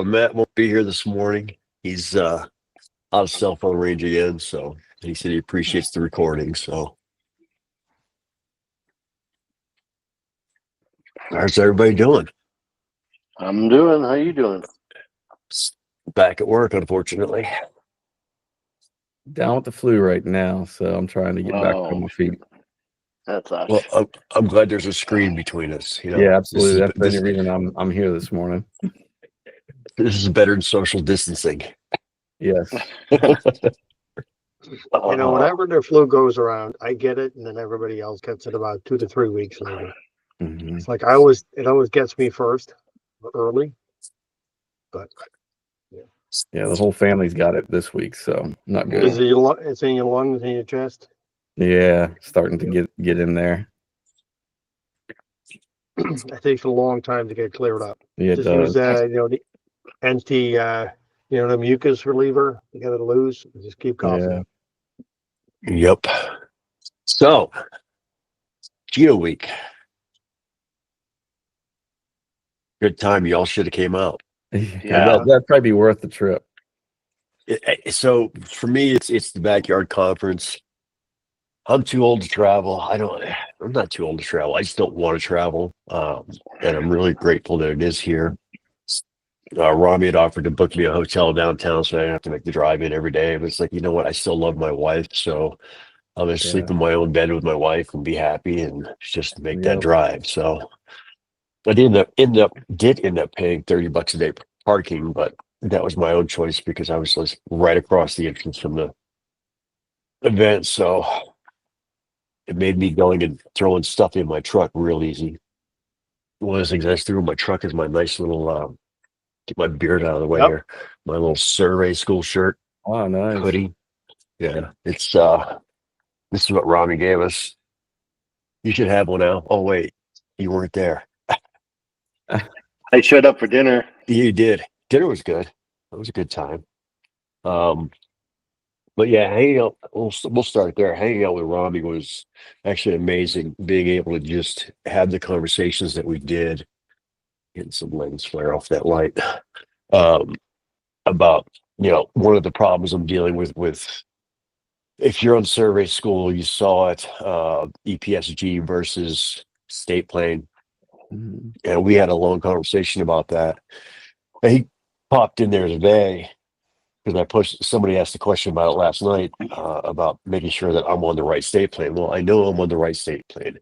Matt won't be here this morning. He's out of cell phone range again, so he said he appreciates the recording. So, how's everybody doing? I'm doing. How you doing? Back at work, unfortunately. Down with the flu right now, so I'm trying to get back on Oh, my feet. that sucks. Well, I'm glad there's a screen between us. You know, Yeah, absolutely. That's the this, only reason I'm here this morning. this is better than social distancing. Yes. Whenever the flu goes around, I get it, and then everybody else gets it about 2 to 3 weeks later. Mhm. It's like it always gets me first, early. But Yeah, the whole family's got it this week, so not good. is it it's in your lungs and your chest? Yeah, starting to get in there. It takes a long time to get cleared up. Yeah, it Just does. use the anti the mucus reliever. You got to lose. Just keep coughing. Yeah. Yep. So, Geo Week. Good time. Y'all should have came out. Yeah, that'd probably be worth the trip. So for me, it's the backyard conference. I'm too old to travel. I'm not too old to travel. I just don't want to travel. And I'm really grateful that it is here. Rami had offered to book me a hotel downtown so I didn't have to make the drive in every day. But it's like, you know what? I still love my wife. So I'm going to sleep in my own bed with my wife and be happy and just make that drive. So I did end up paying $30 a day parking, but that was my own choice because I was just right across the entrance from the event. So it made me going and throwing stuff in my truck real easy. One of the things I just threw in my truck is my nice little get my beard out of the way here. My little survey school shirt. Oh, nice. Hoodie. Yeah. It's this is what Rami gave us. You should have one now. Oh wait, you weren't there. I showed up for dinner. You did. Dinner was good. It was a good time. But yeah, hanging out. We'll start there. Hanging out with Rami was actually amazing. Being able to just have the conversations that we did, getting some lens flare off that light, about one of the problems I'm dealing with. If you're on survey school, you saw it, EPSG versus state plane, and we had a long conversation about that. And he popped in there today because somebody asked a question about it last night, about making sure that I'm on the right state plane. Well, I know I'm on the right state plane.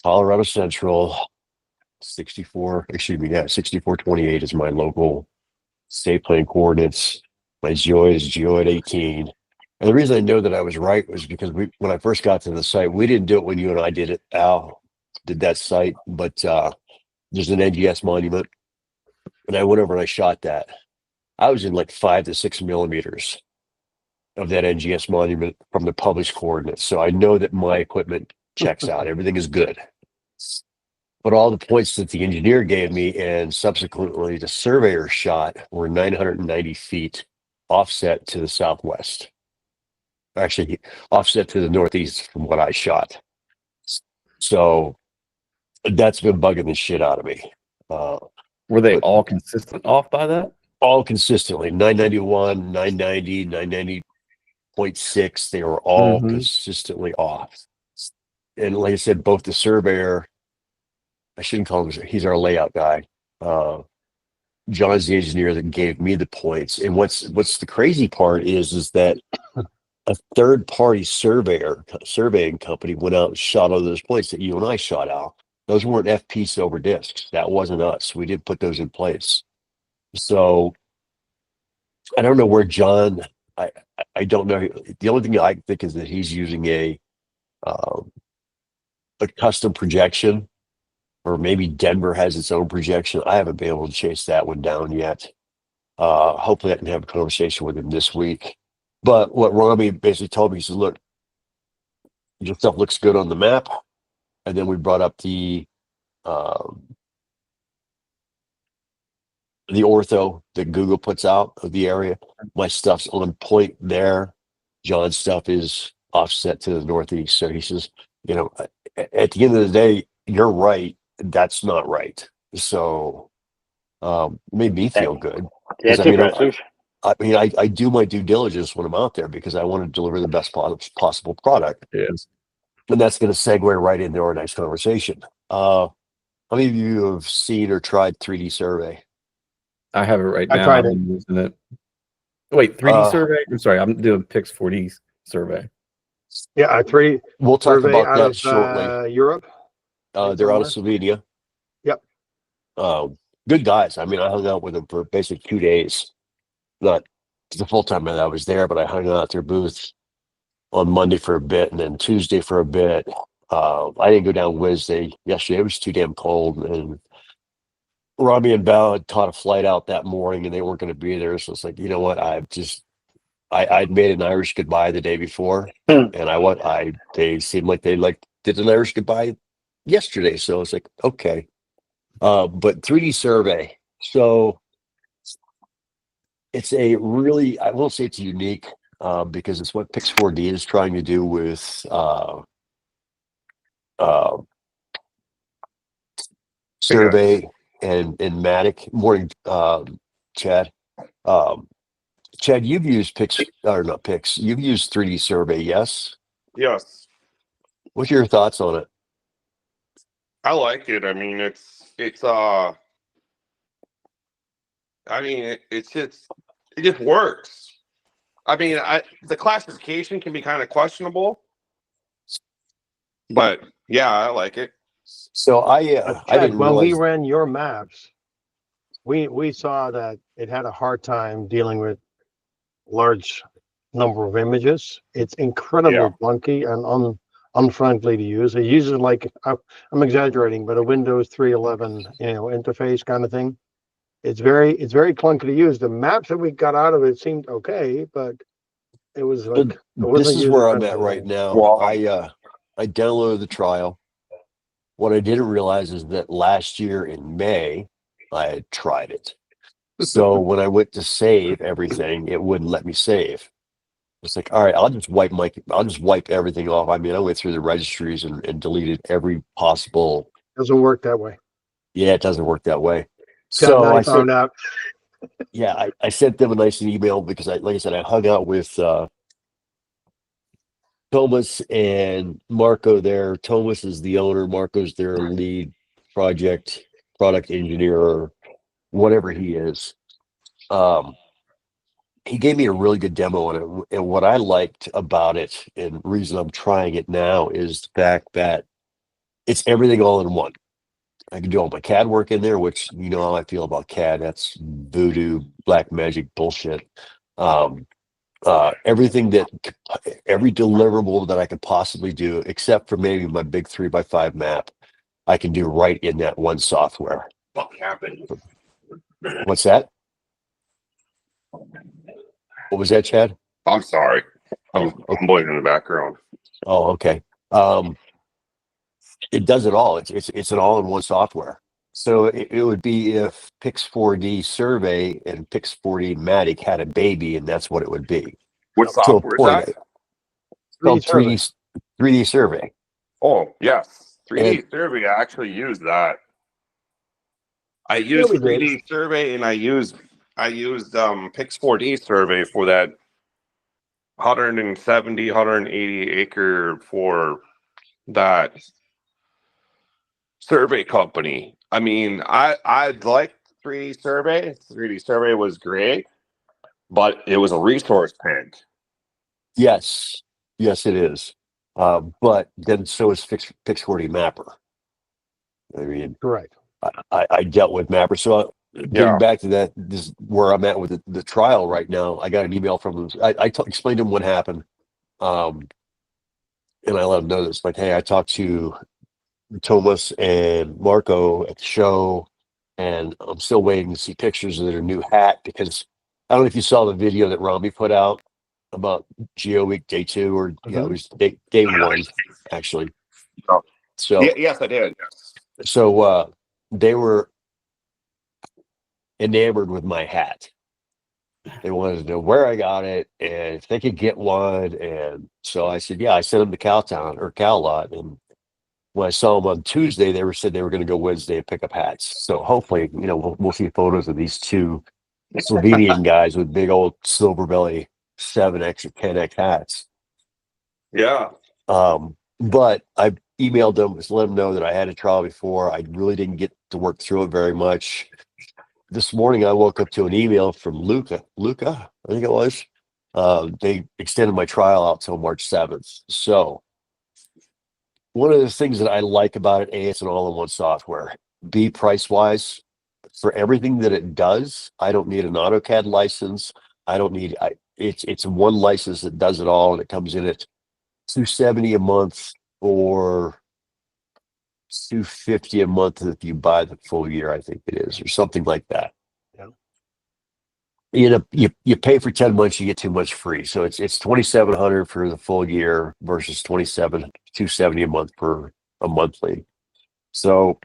Colorado Central, 6428 is my local state plane coordinates. My GEOID is GEOID 18. And the reason I know that I was right was because when I first got to the site, we didn't do it when you and I did it. Al did that site, but there's an NGS monument. And I went over and I shot that. I was in like 5 to 6 millimeters of that NGS monument from the published coordinates. So I know that my equipment checks out. Everything is good. But all the points that the engineer gave me and subsequently the surveyor shot were 990 feet offset to the southwest. Actually, offset to the northeast from what I shot. So that's been bugging the shit out of me. Were they all consistent off by that? All consistently, 991, 990, 990.6. They were all consistently off. And like I said, both the surveyor, I shouldn't call him, he's our layout guy. John's the engineer that gave me the points. And what's the crazy part is that a third-party surveying company went out and shot all those points that you and I shot out. Those weren't FP silver discs. That wasn't us. We didn't put those in place. So I don't know where John. I don't know. The only thing I think is that he's using a custom projection, or maybe Denver has its own projection. I haven't been able to chase that one down yet. Hopefully, I can have a conversation with him this week. But what Rami basically told me, he says, "Look, your stuff looks good on the map." And then we brought up the ortho that Google puts out of the area. My stuff's on point there. John's stuff is offset to the northeast. So he says, at the end of the day, you're right. That's not right. So Made me feel good. That's I mean, impressive. I do my due diligence when I'm out there because I want to deliver the best possible product. Yes. And that's going to segue right into our next conversation. How many of you have seen or tried 3D survey? I have it right I now. tried I've been using it. Wait, 3D survey? I'm sorry, I'm doing Pix 4D survey. Yeah, a 3 We'll talk survey about out that of shortly. Europe. They're out of Slovenia. Yep. Good guys. I mean, I hung out with them for basically 2 days. Not the full time that I was there, but I hung out at their booth on Monday for a bit and then Tuesday for a bit. I didn't go down Wednesday. Yesterday it was too damn cold, and Robbie and Val had caught a flight out that morning, and they weren't going to be there. So it's like, you know what? I'd made an Irish goodbye the day before, and they seemed like they did an Irish goodbye yesterday. So it's like, okay. But 3D survey. So it's I won't say it's unique, because it's what Pix4D is trying to do with survey and Matic. Morning, Chad. Chad, you've used Pix, or not Pix, you've used 3D survey, yes? Yes, What's your thoughts on it? I like it. I mean, it just works. I mean, the classification can be kind of questionable, but yeah, I like it. So I Chad, didn't when we realize. ran your maps, we saw that it had a hard time dealing with large number of images. It's incredibly Yeah. clunky and unfriendly to use. It uses like I'm exaggerating, but a Windows 3.11 interface kind of thing. It's very clunky to use. The maps that we got out of it seemed okay, but it was like it This wasn't is where I'm at user-friendly. right now. Well, I downloaded the trial. What I didn't realize is that last year in May, I had tried it. So when I went to save everything, it wouldn't let me save. It's like, all right, I'll just wipe everything off. I mean, I went through the registries and deleted every possible. Doesn't work that way. Yeah, it doesn't work that way. Chad So and I I said, found out. yeah, I sent them a nice email because like I said, I hung out with Thomas and Marco there. Thomas is the owner. Marco's their lead product engineer, or whatever he is. He gave me a really good demo on it. And what I liked about it, and reason I'm trying it now, is the fact that it's everything all in one. I can do all my CAD work in there, which you know how I feel about CAD. That's voodoo, black magic bullshit. Everything every deliverable that I could possibly do, except for maybe my big 3x5 map, I can do right in that one software. What happened? What's that? What was that, Chad? I'm sorry. I'm blaming in the background. Oh, okay. It does it all. It's an all-in-one software. So it would be if Pix4D Survey and Pix4D Matic had a baby, and that's what it would be. What To a software is point, that? called 3D 3D Survey. Oh, yes. 3D survey. I actually use that. I used we did. 3D survey, and I used Pix4D survey for that 170, 180 acre for that survey company. I mean, I liked 3D survey. 3D survey was great, but it was a resource pig. Yes, it is. But then so is Pix4D Mapper. I mean, Correct. I dealt with Mapper. So getting back to that, this is where I'm at with the trial right now. I got an email from them. I explained to them what happened. And I let them know this, like, hey, I talked to Thomas and Marco at the show, and I'm still waiting to see pictures of their new hat, because I don't know if you saw the video that Robbie put out about Geo Week Day 2, or yeah, it was day 1 actually. Oh. So Yes, I did. so they were enamored with my hat. They wanted to know where I got it and if they could get one. And so I said, yeah, I sent them to Cowtown or Cow Lot, and when I saw them on Tuesday, they said they were going to go Wednesday and pick up hats. So hopefully, we'll see photos of these two Slovenian guys with big old silver belly 7X or 10X hats. Yeah. But I emailed them to let them know that I had a trial before. I really didn't get to work through it very much. This morning, I woke up to an email from Luca, I think it was. They extended my trial out till March 7th. So one of the things that I like about it, A, it's an all-in-one software. B, price-wise, for everything that it does, I don't need an AutoCAD license. It's one license that does it all, and it comes in at $270 a month or $250 a month if you buy the full year, I think it is, or something like that. Yeah. You pay for 10 months, you get 2 months free. So it's $2,700 for the full year versus $270 a month for a monthly. So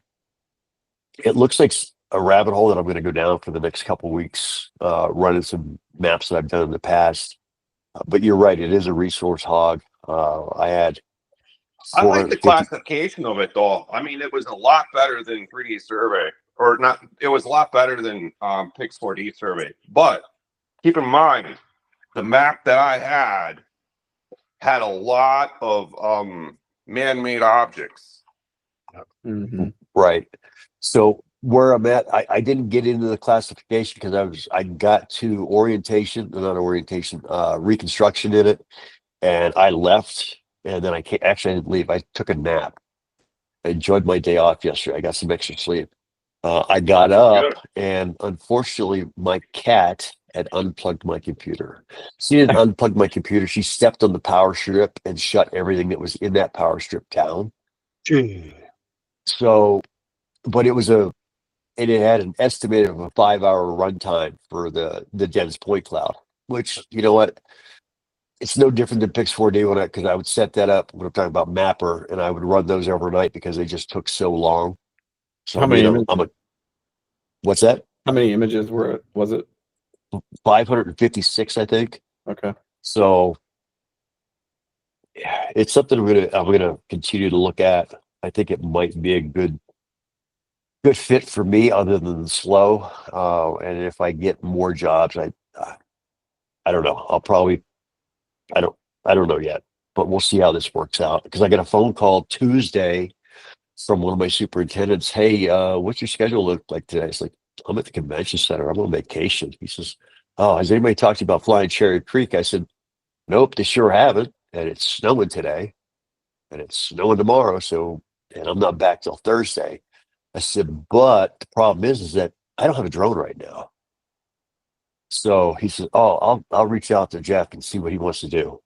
it looks like a rabbit hole that I'm going to go down for the next couple of weeks, running some maps that I've done in the past. But you're right, it is a resource hog. I like the 450 classification of it, though. I mean, it was a lot better than 3D Survey, or not. It was a lot better than Pix4D Survey. But keep in mind, the map that I had a lot of man-made objects. Mhm. Right. So where I'm at, I didn't get into the classification because I got to reconstruction in it, and I left, and then I didn't leave. I took a nap. I enjoyed my day off yesterday. I got some extra sleep. I got up, Good. and unfortunately, my cat had unplugged my computer. She didn't unplug my computer. She stepped on the power strip and shut everything that was in that power strip down. Gee. So, but it had an estimate of a 5-hour runtime for the dense point cloud, which, you know what? It's no different than Pix4D because I would set that up when I'm talking about Mapper, and I would run those overnight because they just took so long. So How many images? What's that? How many images was it? 556, I think. Okay. So yeah, it's something I'm gonna continue to look at. I think it might be a good fit for me, other than slow. And if I get more jobs, I don't know. I don't know yet, but we'll see how this works out. Because I got a phone call Tuesday from one of my superintendents. Hey, what's your schedule look like today? It's like, I'm at the convention center. I'm on vacation. He says, oh, has anybody talked to you about flying Cherry Creek? I said, nope, they sure haven't. And it's snowing today, and it's snowing tomorrow. And I'm not back till Thursday. I said, but the problem is that I don't have a drone right now. So he said, oh, I'll reach out to Jeff and see what he wants to do.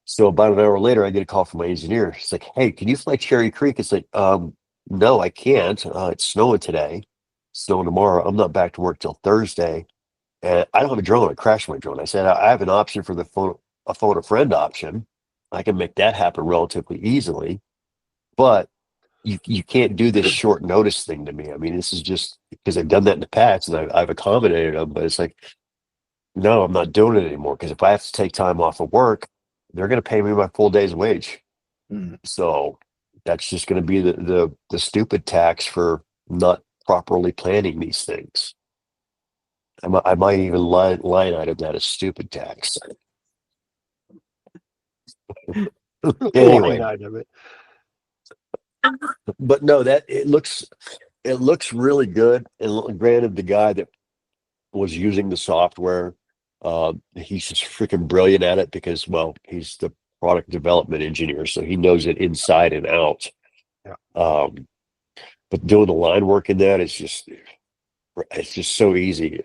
So about an hour later, I get a call from my engineer. He's like, hey, can you fly Cherry Creek? It's like, no, I can't. It's snowing today, snowing tomorrow. I'm not back to work till Thursday. And I don't have a drone. I crashed my drone. I said, I have an option for a phone a friend option. I can make that happen relatively easily. But you can't do this short notice thing to me. I mean, this is just because I've done that in the past and I've accommodated them, but it's like, no, I'm not doing it anymore. Because if I have to take time off of work, they're going to pay me my full day's wage. Mhm. So that's just going to be the stupid tax for not properly planning these things. I might even line item that as stupid tax. Anyway, Line item it. but no, that it looks really good. And granted, the guy that was using the software, he's just freaking brilliant at it because, well, he's the product development engineer, so he knows it inside and out. Yeah. But doing the line work in that is just so easy.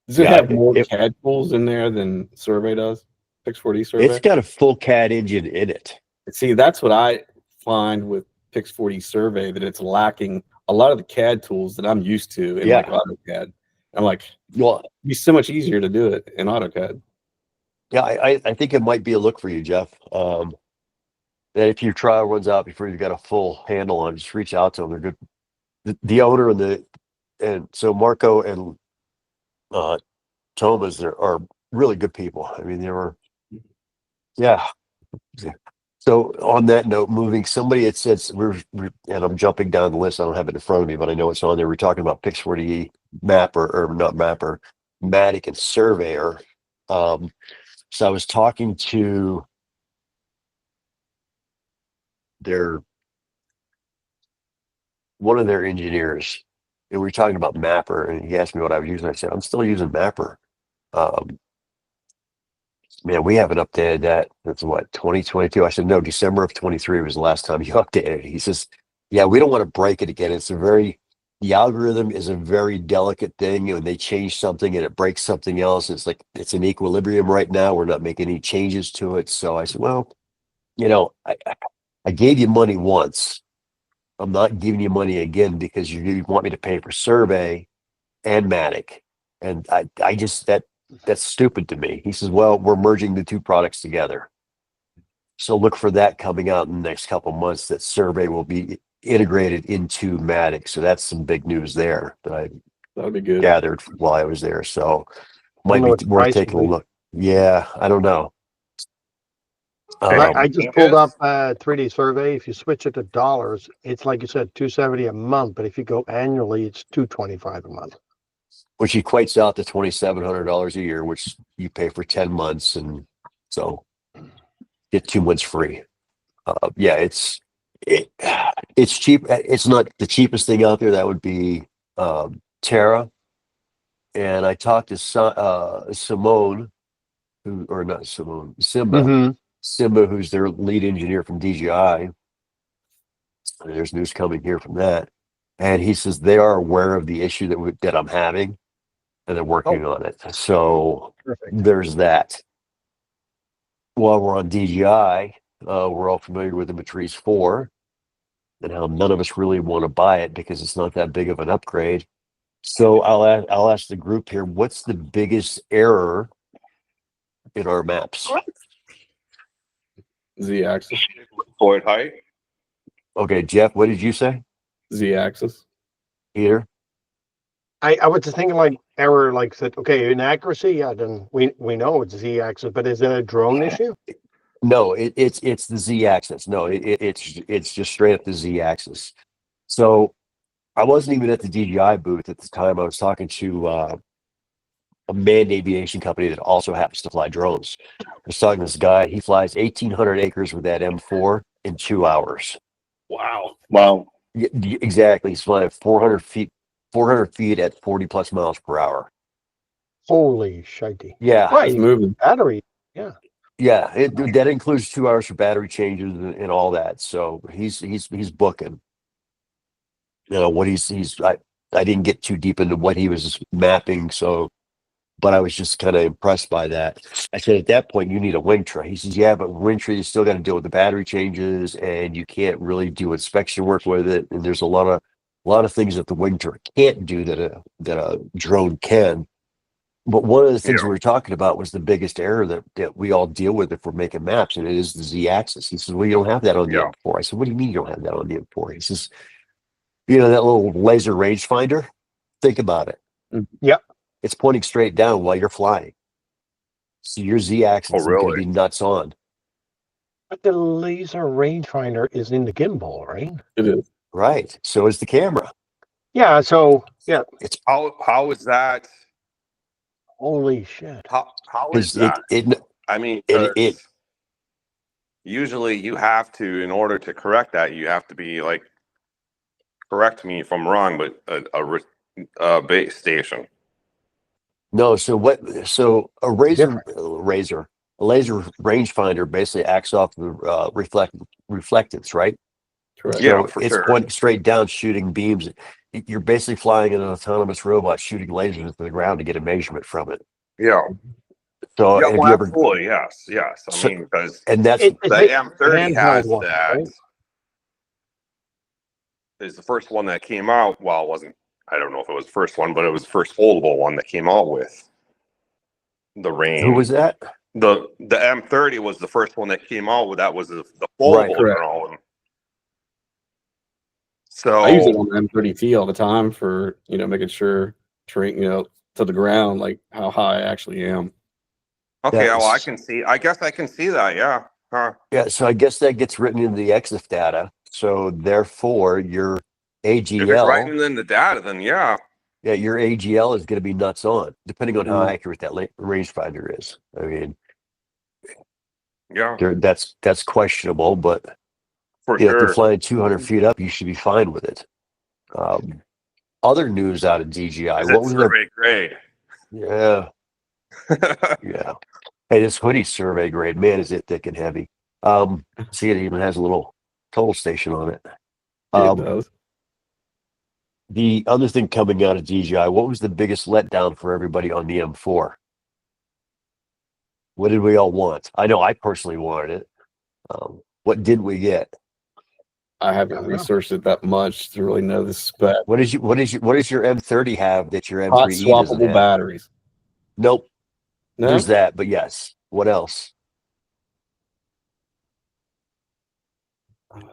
Does it Yeah, have more CAD tools in there than Survey does? Pix4D Survey? it's got a full CAD engine in it. See, that's what I find with Pix4D Survey, that it's lacking a lot of the CAD tools that I'm used to in like Yeah. AutoCAD. I'm like, Well, it'd be so much easier to do it in AutoCAD. yeah, I think it might be a look for you, Jeff. That if your trial runs out before you've got a full handle on, just reach out to them. They're good. The owner and so Marco and Thomas are really good people. I mean, they were, yeah. So on that note, moving somebody had said and I'm jumping down the list. I don't have it in front of me, but I know it's on there. We're talking about Pix40 Mapper or not Mapper, Matic and Surveyor. So I was talking to one of their engineers, and we were talking about Mapper, and he asked me what I was using. I said, I'm still using Mapper. Man, we haven't updated that. That's what, 2022? I said, no, December of 23 was the last time you updated it. He says, yeah, we don't want to break it again. The algorithm is a very delicate thing. When they change something and it breaks something else, it's like, it's in equilibrium right now. We're not making any changes to it. So I said, well, I gave you money once. I'm not giving you money again because you want me to pay for Survey and Matic. And I just, that's stupid to me. He says, well, we're merging the two products together. So look for that coming out in the next couple of months, that Survey will be integrated into Matic. So that's some big news there that That'd be good. gathered while I was there. So I don't know might what be the worth price taking a will be. look. Yeah, I don't know. I just pulled Yes. up 3D Survey. If you switch it to dollars, it's like you said, $270 a month. But if you go annually, it's $225 a month. Which equates out to $2,700 a year, which you pay for 10 months. And so get 2 months free. Yeah, it's cheap. It's not the cheapest thing out there. That would be Terra. And I talked to Simone, Simba, Mm-hmm. Simba, who's their lead engineer from DJI. And there's news coming here from that. And he says they are aware of the issue that I'm having, and they're working on it. So Perfect. there's that. While we're on DJI, we're all familiar with the Matrice 4 and how none of us really want to buy it because it's not that big of an upgrade. So I'll ask the group here, what's the biggest error in our maps? Z-axis. Deployed height. Okay, Jeff, what did you say? Z-axis. Peter? I was just thinking like error, like said, okay, inaccuracy. Yeah, then we know it's Z-axis, but is it a drone issue? No, it's the Z-axis. No, it's just straight up the Z-axis. So I wasn't even at the DJI booth at the time. I was talking to a manned aviation company that also happens to fly drones. I was talking to this guy. He flies 1,800 acres with that M4 in 2 hours. Wow. Wow. Exactly. He's flying 400 feet at 40 plus miles per hour. Holy shitey. Yeah. Right. It's moving. Battery. Yeah. That includes 2 hours for battery changes and all that. So he's booking. What I didn't get too deep into what he was mapping. So, but I was just kind of impressed by that. I said, at that point, you need a wing tray. He says, yeah, but wing tray, you still got to deal with the battery changes and you can't really do inspection work with it. And there's a lot of things that the wing tray can't do that a drone can. But one of the things we were talking about was the biggest error that we all deal with if we're making maps, and it is the Z-axis. He says, well, you don't have that on the M4. I said, what do you mean you don't have that on the M4? He says, that little laser rangefinder, think about it. Yep. It's pointing straight down while you're flying. So your Z-axis is going to be nuts on. But the laser rangefinder is in the gimbal, right? It is. Right. So is the camera. Yeah. So yeah. It's How is that? Holy shit. How is that? I mean, usually you have to, in order to correct that, you have to be like, correct me if I'm wrong, but a base station. No, so a laser rangefinder basically acts off the reflectance, right? Correct. Yeah, So for it's sure. pointing straight down, shooting beams. You're basically flying an autonomous robot shooting lasers into the ground to get a measurement from it. Yeah. So Yeah, have well, you ever? absolutely, yes. I So- mean, because And that's It's the a M30 has handheld one, that. right? Is the first one that came out. Well, it wasn't. I don't know if it was the first one, but it was the first foldable one that came out with the range. who was that? The M30 was the first one that came out with that. Was the foldable correct. drone. So I use it on the M30T all the time for, making sure terrain, to the ground, like how high I actually am. okay, That well, I was- can see. I guess I can see that. Yeah, Huh? Yeah, so I guess that gets written into the EXIF data. So therefore, your If it's AGL, writing in the data, then yeah. yeah, your AGL is going to be nuts on, depending on how Mhm. accurate that rangefinder is. I mean, Yeah, that's questionable, but for you know, if you're sure. flying 200 feet up, you should be fine with it. Other news out of DJI. Is What it was the? survey grade? Yeah, yeah. Hey, this hoodie survey grade, man, is it thick and heavy. See, it even has a little total station on it. It Um, does. The other thing coming out of DJI, what was the biggest letdown for everybody on the M4? What did we all want? I know I personally wanted it. What did we get? I haven't researched it that much to really know the spec. What does your M30 have that your Hot M3E doesn't swappable have? batteries. Nope. No, There's that, but yes. What else?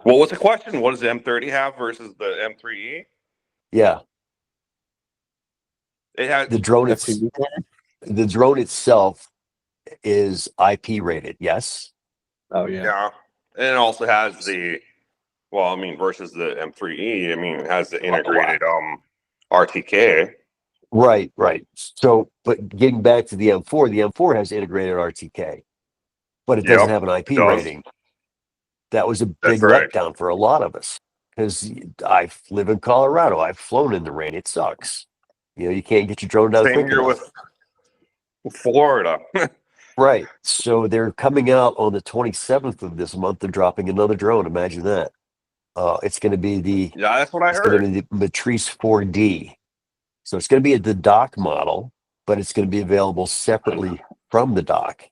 What was the question? What does the M30 have versus the M3E? Yeah, It had the drone. FPV camera? The drone itself is IP rated. Yes. Oh yeah. yeah, and it also has the well, I mean, versus the M3E. I mean, it has the integrated RTK. Right, right. So, but getting back to the M4 has integrated RTK, but it doesn't Yep, have an IP it does. rating. That was a That's big right. letdown for a lot of us because I live in Colorado. I've flown in the rain. It sucks. You know, you can't get your drone down Same quick here enough. with Florida. Right. So they're coming out on the 27th of this month. They're dropping another drone. Imagine that. It's going to be the Yeah, that's what I it's going heard. to be the Matrice 4D. So it's going to be the dock model, but it's going to be available separately from the dock.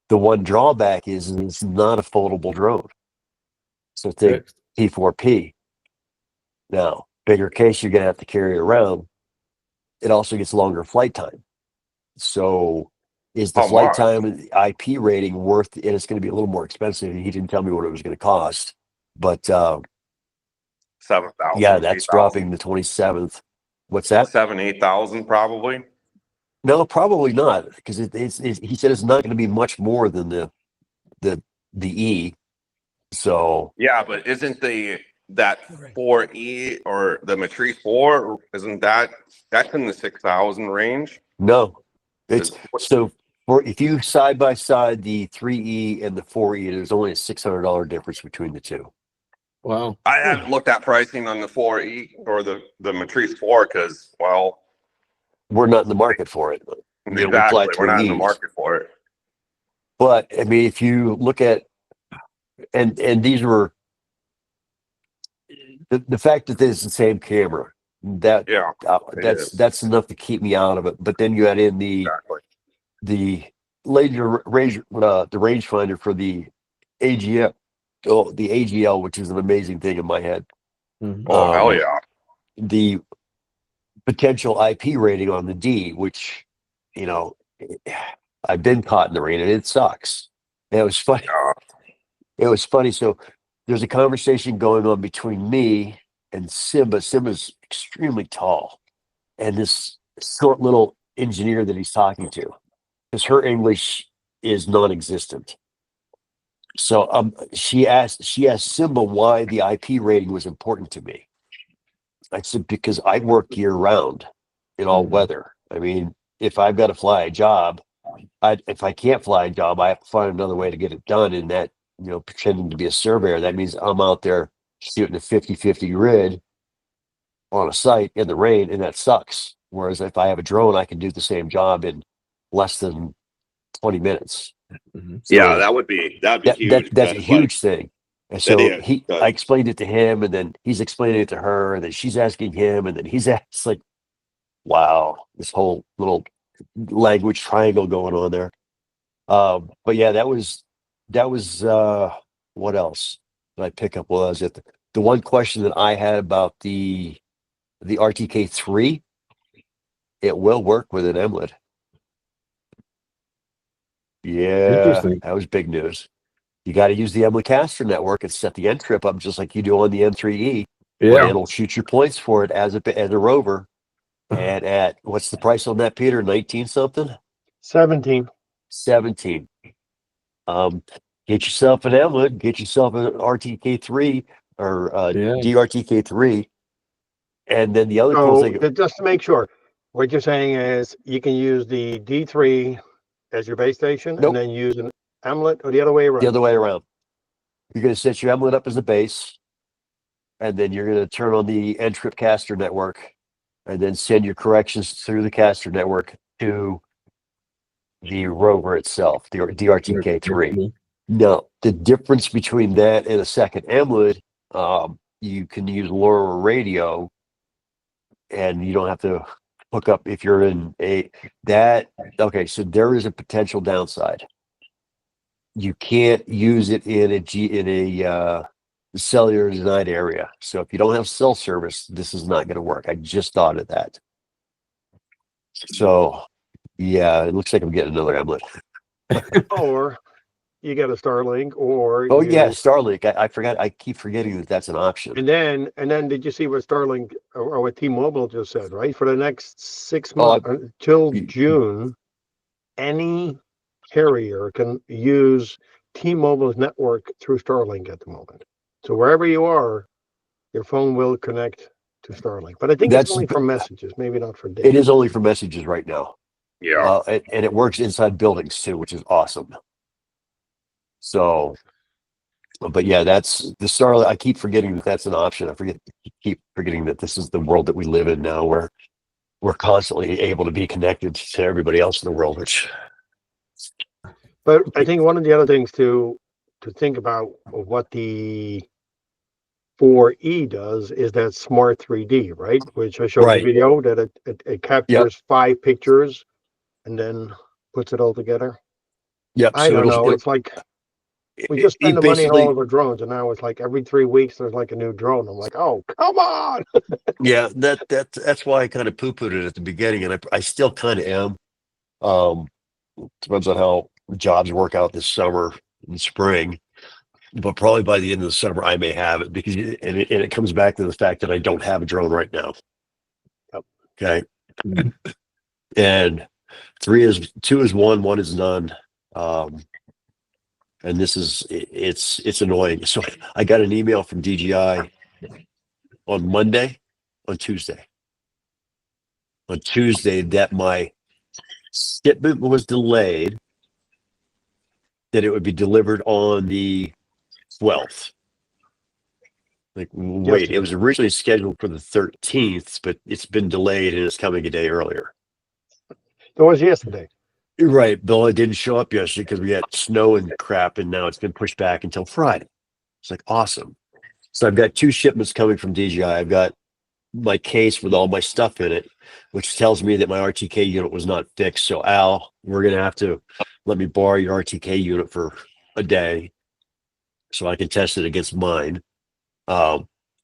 The one drawback is it's not a foldable drone. So think Fixed. P4P. Now, bigger case you're going to have to carry it around. It also gets longer flight time. So is the How flight much? time and the IP rating worth and it's going to be a little more expensive. He didn't tell me what it was going to cost. But 7,000. yeah, that's 8,000. dropping the 27th. What's that? 7,000-8,000 probably. No, probably not, because he said it's not going to be much more than the E. So Yeah, but isn't that 4E or the Matrice 4? Isn't that's in the 6,000 range? no, it's Is- so for if you side by side the 3E and the 4E, there's only a $600 difference between the two. Wow. I haven't looked at pricing on the 4E or the Matrice 4 because, well, We're not in the market for it. You know, we fly exactly, we're not in the 3Es. market for it. But I mean, if you look at and these were the fact that this is the same camera that Yeah, it is. that's enough to keep me out of it. But then you add in Exactly. the laser range the rangefinder for the AGL, the AGL, which is an amazing thing in my head. Mhm. Oh, hell yeah. The potential IP rating on the D, which you know I've been caught in the rain and it sucks. And it was funny. Yeah. It was funny. So there's a conversation going on between me and Simba. Simba's extremely tall, and this short little engineer that he's talking to, because her English is non-existent. So she asked Simba why the IP rating was important to me. I said, because I work year round in all Mhm. weather. I mean, if I've got to fly a job, if I can't fly a job, I have to find another way to get it done. And that, you know, pretending to be a surveyor, that means I'm out there shooting a 50-50 grid on a site in the rain, and that sucks. Whereas if I have a drone, I can do the same job in less than 20 minutes. Mhm. So Yeah, that'd be huge. that's a huge thing. And so is, I because- explained it to him, and then he's explaining it to her, and then she's asking him, and then he's asked, like, wow, this whole little language triangle going on there. But yeah, that was what else did I pick up? Well, was it the one question that I had about the RTK3? It will work with an MLID. Yeah, Interesting. that was big news. You got to use the MLID caster network and set the end trip up just like you do on the M3E. Yeah. Well, it'll shoot your points for it as a rover. And at what's the price on that, Peter? 19 something? 17. 17. Get yourself an Amulet, get yourself an RTK3 or Yeah. DRTK3. And then the other cool So thing, just to make sure, what you're saying is you can use the D3 as your base station Nope. and then use an Amulet or the other way around. the other way around. You're going to set your Amulet up as a base, and then you're going to turn on the N-Trip caster network, and then send your corrections through the caster network to the rover itself, the DRTK3. No, the difference between that and a second Amulet, you can use LoRa radio, and you don't have to hook up if you're in okay, so there is a potential downside. You can't use it in a cellular denied area. So if you don't have cell service, this is not going to work. I just thought of that. So yeah, it looks like I'm getting another Amulet. Or you get a Starlink, or Oh you- yeah, Starlink. I forgot. I keep forgetting that that's an option. And then did you see what Starlink or what T-Mobile just said, right? For the next 6 Oh, months until you- June, any carrier can use T-Mobile's network through Starlink at the moment. So wherever you are, your phone will connect to Starlink. But I think That's- it's only for messages, maybe not for data. It is only for messages right now. Yeah. And it works inside buildings too, which is awesome. So, but yeah, that's the Starlink. I keep forgetting that that's an option. Keep forgetting that this is the world that we live in now, where we're constantly able to be connected to everybody else in the world. Which, But I think one of the other things to think about of what the 4E does is that smart 3D, right? Which I showed Right. the video that it captures 5 pictures and then puts it all together. yep. I so don't it'll- know. It's like we just spend it the money on basically- all of our drones, and now it's like every 3 weeks there's like a new drone. I'm like, oh, come on! Yeah, that's why I kind of poo-pooed it at the beginning, and I still kind of am. Depends on how jobs work out this summer and spring, but probably by the end of the summer I may have it because it comes back to the fact that I don't have a drone right now. Yep. Okay, and 2 is 1 is none. And this is it's annoying. So I got an email from DJI on Tuesday that my shipment was delayed, that it would be delivered on the 12th. Like, wait, it was originally scheduled for the 13th, but it's been delayed and it's coming a day earlier. It was yesterday. Right, Bill, it didn't show up yesterday because we had snow and crap, and now it's been pushed back until Friday. It's like awesome. So I've got 2 shipments coming from DJI. I've got my case with all my stuff in it, which tells me that my RTK unit was not fixed. So Al, we're gonna have to let me borrow your RTK unit for a day so I can test it against mine.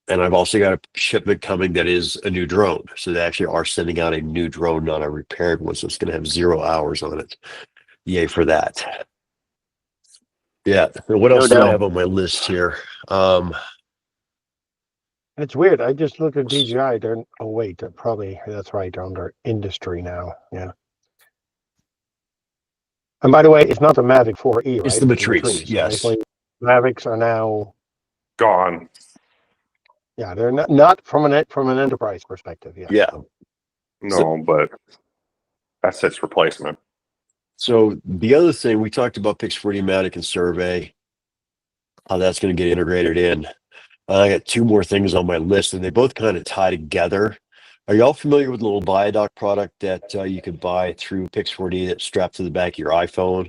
And I've also got a shipment coming that is a new drone. So they actually are sending out a new drone, not a repaired one. So it's going to have 0 hours on it. Yay for that. Yeah. What else do I doubt. have on my list here? And it's weird. I just looked at DJI. They're wait, that's right. They're under industry now. Yeah. And by the way, it's not the Mavic 4E, right? It's the Matrice, yes. Basically, Mavics are now, Gone. yeah, they're not from an enterprise perspective. Yeah. Yeah. No, but that's its replacement. So the other thing, we talked about Pix4D Matic and Survey, how that's going to get integrated in. I got 2 more things on my list, and they both kind of tie together. Are y'all familiar with the little Biodoc product that you could buy through Pix4D that's strapped to the back of your iPhone?